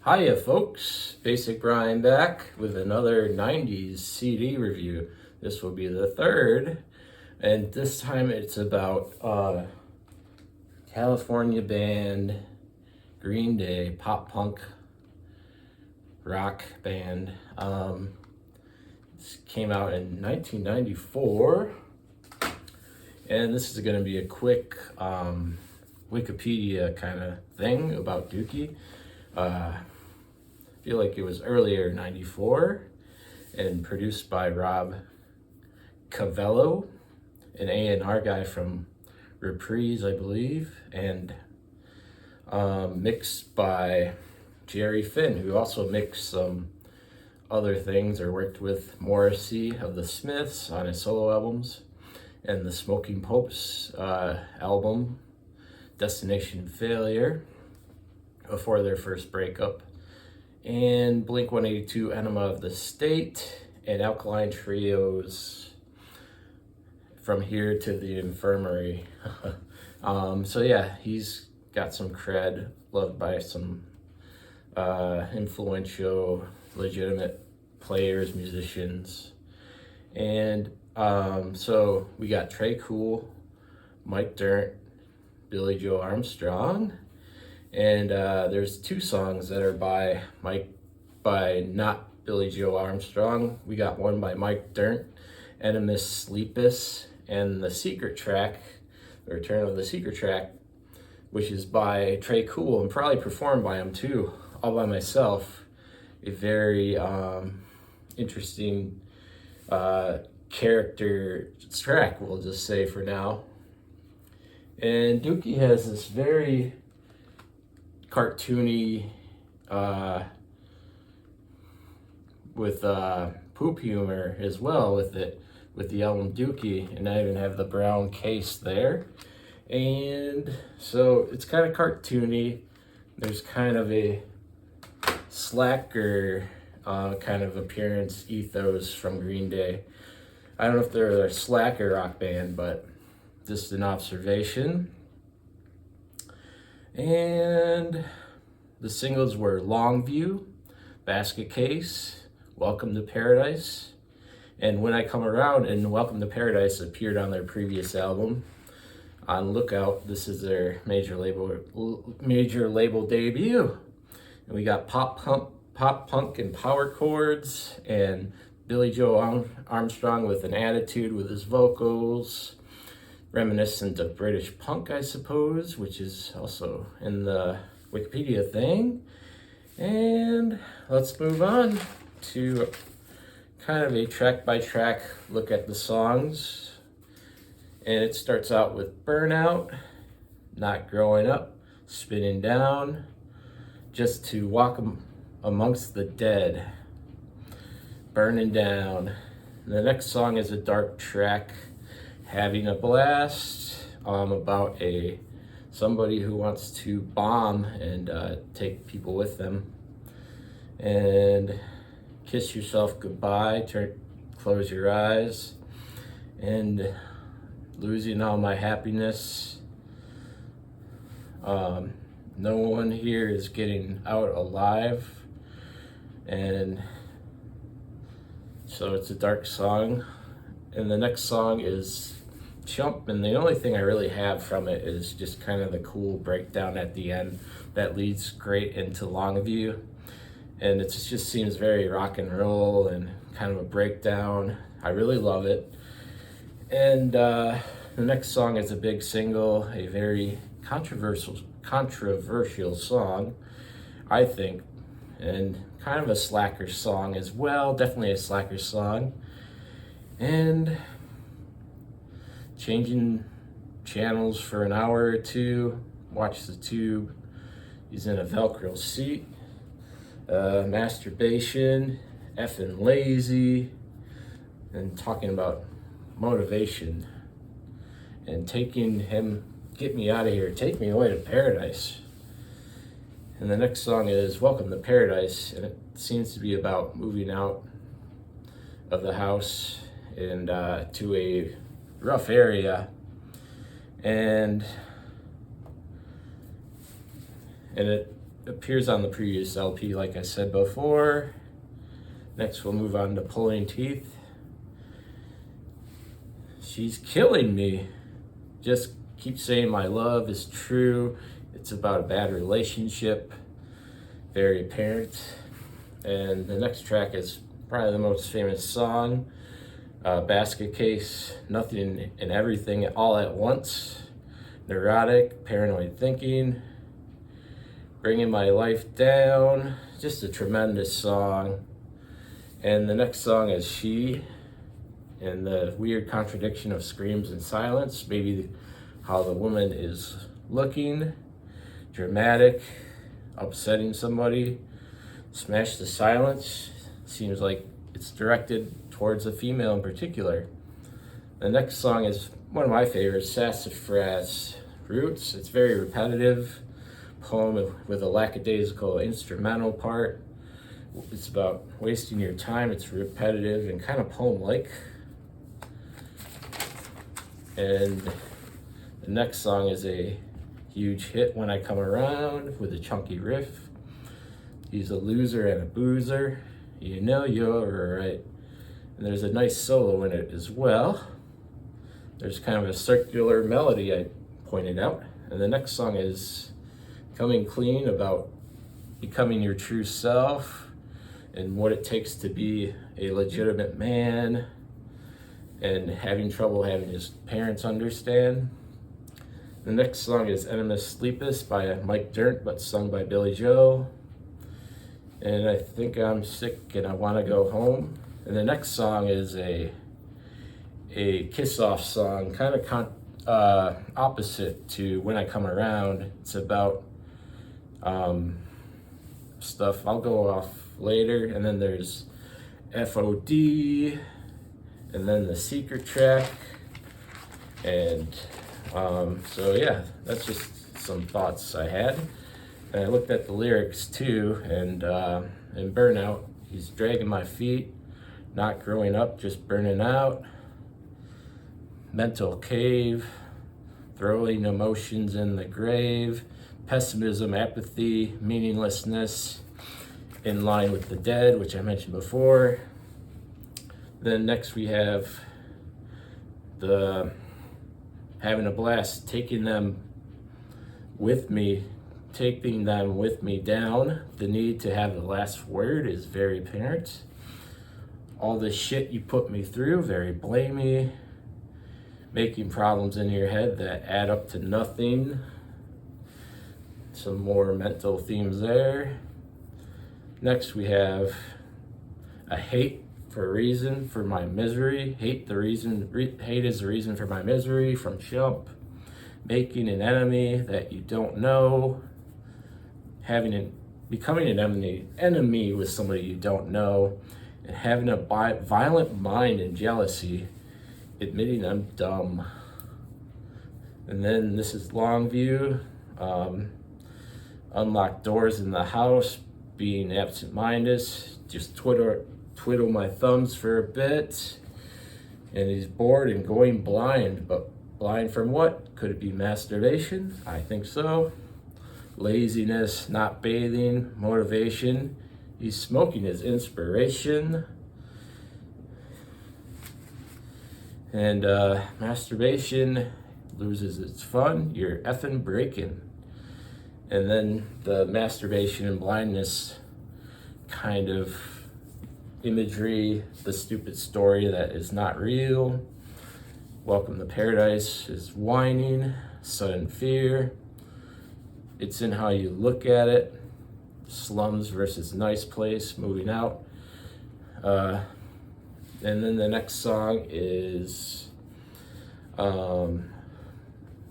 Hiya folks, Basic Brian back with another 90s CD review. This will be the third, and this time it's about California band Green Day, pop punk rock band. This came out in 1994, and this is going to be a quick Wikipedia kind of thing about Dookie. I feel like it was earlier, 94, and produced by Rob Cavallo, an A&R guy from Reprise, I believe, and mixed by Jerry Finn, who also mixed some other things or worked with Morrissey of the Smiths on his solo albums, and the Smoking Popes album, Destination Failure, before their first breakup, and Blink-182 Enema of the State, and Alkaline Trio's From Here to the Infirmary. So yeah, he's got some cred, loved by some influential, legitimate players, musicians. And so we got Trey Cool, Mike Dirnt, Billy Joe Armstrong, and there's two songs that are by not Billy Joe Armstrong. We got one by Mike Dirnt, Enemies Sleepus, and the secret track, the return of the secret track, which is by Trey Cool and probably performed by him too, all by myself. A very interesting character track, we'll just say for now. And Dookie has this very cartoony with poop humor as well with the album Dookie, and I even have the brown case there. And so it's kind of cartoony. There's kind of a slacker kind of appearance ethos from Green Day. I don't know if they're a slacker rock band, but just an observation. And the singles were Longview, Basket Case, Welcome to Paradise, and When I Come Around. And Welcome to Paradise appeared on their previous album, On Lookout. This is their major label debut. And we got pop punk and power chords, and Billy Joe Armstrong with an attitude with his vocals, reminiscent of British punk, I suppose, which is also in the Wikipedia thing. And let's move on to kind of a track-by-track look at the songs. And it starts out with Burnout, Not Growing Up, Spinning Down, Just to Walk Amongst the Dead, Burning Down. And the next song is a dark track, Having a Blast, about somebody who wants to bomb and take people with them. And Kiss Yourself Goodbye, Close Your Eyes, and Losing All My Happiness. No one here is getting out alive. And so it's a dark song. And the next song is Chump, and the only thing I really have from it is just kind of the cool breakdown at the end that leads great into Longview. And it just seems very rock and roll and kind of a breakdown. I really love it. And the next song is a big single, a very controversial song, I think, and kind of a slacker song as well, definitely a slacker song. And changing channels for an hour or two, watch the tube, using a Velcro seat, masturbation, effing lazy, and talking about motivation, and get me out of here, take me away to paradise. And the next song is Welcome to Paradise, and it seems to be about moving out of the house and to a rough area, and it appears on the previous LP, like I said before. Next, we'll move on to Pulling Teeth. She's killing me. Just keep saying my love is true. It's about a bad relationship. Very apparent. And the next track is probably the most famous song, Basket Case, Nothing and Everything All at Once. Neurotic, paranoid thinking, bringing my life down. Just a tremendous song. And the next song is She, and the weird contradiction of screams and silence. Maybe how the woman is looking, dramatic, upsetting somebody. Smash the silence. Seems like it's directed towards a female in particular. The next song is one of my favorites, Sassafras Roots. It's very repetitive poem with a lackadaisical instrumental part. It's about wasting your time. It's repetitive and kind of poem-like. And the next song is a huge hit, When I Come Around, with a chunky riff. He's a loser and a boozer. You know you're right. And there's a nice solo in it as well. There's kind of a circular melody I pointed out. And the next song is Coming Clean, about becoming your true self and what it takes to be a legitimate man and having trouble having his parents understand. The next song is Enemies Sleepest by Mike Dirnt, but sung by Billy Joe. And I think I'm sick and I want to go home. And the next song is a kiss-off song, kind of opposite to When I Come Around. It's about stuff I'll go off later. And then there's FOD, and then the secret track. And so yeah, that's just some thoughts I had. And I looked at the lyrics too, and in Burnout, he's dragging my feet, not growing up, just burning out. Mental cave, throwing emotions in the grave. Pessimism, apathy, meaninglessness, in line with the dead, which I mentioned before. Then next we have the having a blast, taking them with me down. The need to have the last word is very apparent. All the shit you put me through, very blamey. Making problems in your head that add up to nothing. Some more mental themes there. Next we have a hate for a reason for my misery. Hate is the reason for my misery, from Shump. Making an enemy that you don't know. Becoming an enemy with somebody you don't know. And having a violent mind and jealousy. Admitting I'm dumb. And then this is Longview. Unlock doors in the house. Being absent-minded. Just twiddle my thumbs for a bit. And he's bored and going blind. But blind from what? Could it be masturbation? I think so. Laziness, not bathing, motivation. He's smoking his inspiration. And masturbation loses its fun. You're effing breaking. And then the masturbation and blindness kind of imagery, the stupid story that is not real. Welcome to Paradise is whining, sudden fear. It's in how you look at it. Slums versus nice place, moving out. And then the next song is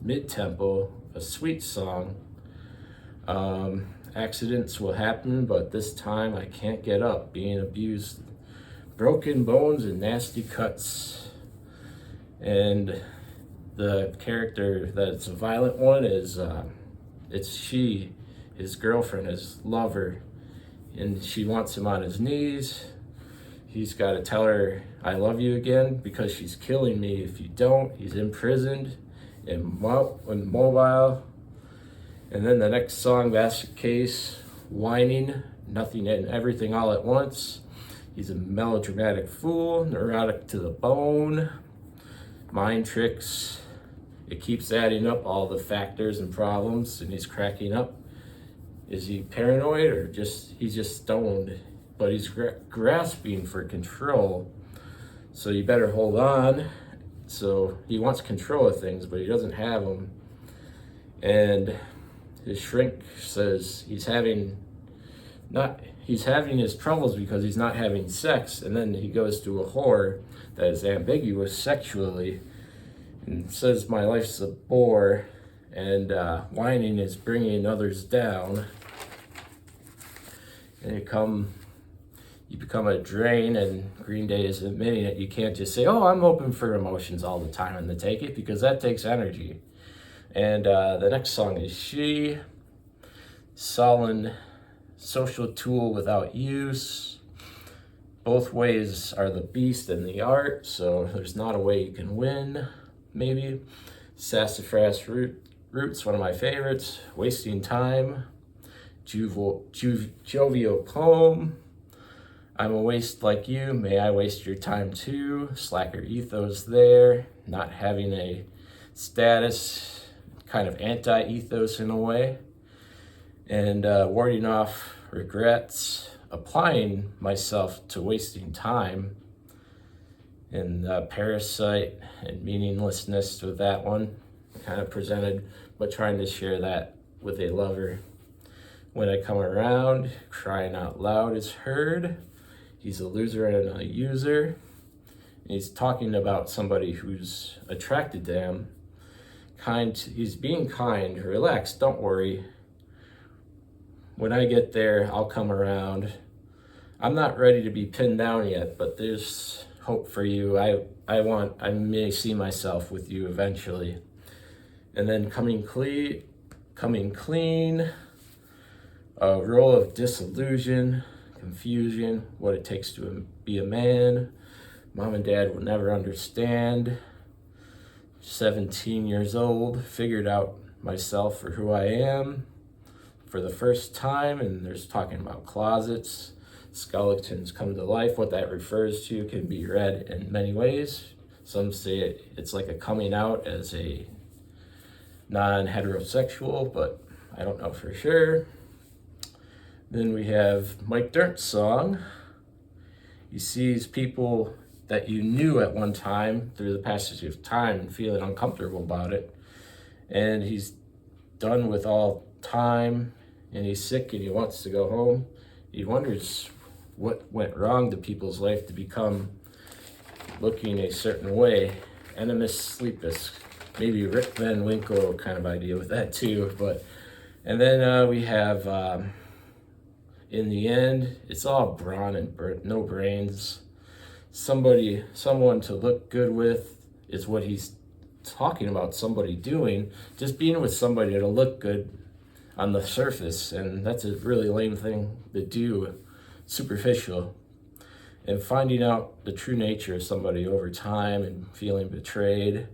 Mid-Tempo, a sweet song. Accidents will happen, but this time I can't get up, being abused. Broken bones and nasty cuts. And the character that's a violent one is, it's she, his girlfriend, his lover. And she wants him on his knees. He's got to tell her, I love you again, because she's killing me if you don't. He's imprisoned and mobile. And then the next song, Basket Case, whining, nothing and everything all at once. He's a melodramatic fool, neurotic to the bone, mind tricks. It keeps adding up all the factors and problems, and he's cracking up. Is he paranoid or he's just stoned? But he's grasping for control. So you better hold on. So he wants control of things, but he doesn't have them. And his shrink says he's having his troubles because he's not having sex. And then he goes to a whore that is ambiguous sexually and says, my life's a bore, and whining is bringing others down. And you become a drain, and Green Day is admitting it. You can't just say, oh, I'm open for emotions all the time and to take it, because that takes energy. And the next song is She, sullen, social tool without use. Both ways are the beast and the art, so there's not a way you can win, maybe. Sassafras Roots, one of my favorites. Wasting Time. Jovial Poem. I'm a waste like you, may I waste your time too. Slacker ethos there, not having a status, kind of anti-ethos in a way. And warding off regrets, applying myself to wasting time. And parasite and meaninglessness with that one, kind of presented, but trying to share that with a lover. When I come around, crying out loud is heard. He's a loser and a user. And he's talking about somebody who's attracted to him. He's being kind, relax, don't worry. When I get there, I'll come around. I'm not ready to be pinned down yet, but there's hope for you. I may see myself with you eventually. And then coming clean, a role of disillusion, confusion, what it takes to be a man. Mom and dad will never understand. 17 years old, figured out myself for who I am for the first time, and there's talking about closets, skeletons come to life. What that refers to can be read in many ways. Some say it's like a coming out as a non-heterosexual, but I don't know for sure. Then we have Mike Dirnt's song. He sees people that you knew at one time through the passage of time and feeling uncomfortable about it. And he's done with all time, and he's sick and he wants to go home. He wonders what went wrong to people's life to become looking a certain way. Animus sleepus, maybe Rick Van Winkle kind of idea with that too. And then we have in the end, it's all brawn and no brains. Someone to look good with is what he's talking about, somebody doing. Just being with somebody to look good on the surface, and that's a really lame thing to do, superficial. And finding out the true nature of somebody over time and feeling betrayed.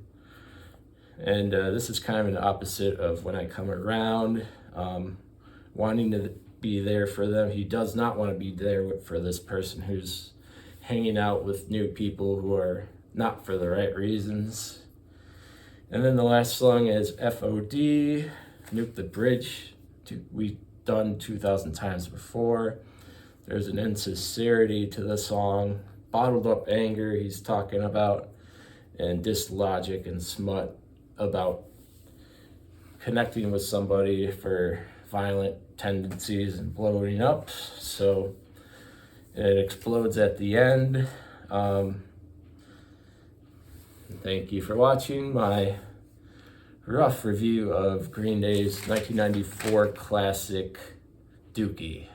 And this is kind of an opposite of when I come around, wanting to be there for them. He does not want to be there for this person who's hanging out with new people who are not for the right reasons. And then the last song is FOD, Nuke the Bridge. We've done 2,000 times before. There's an insincerity to the song, bottled up anger he's talking about, and dislogic and smut about connecting with somebody for violent tendencies and blowing up. So it explodes at the end. Thank you for watching my rough review of Green Day's 1994 classic Dookie.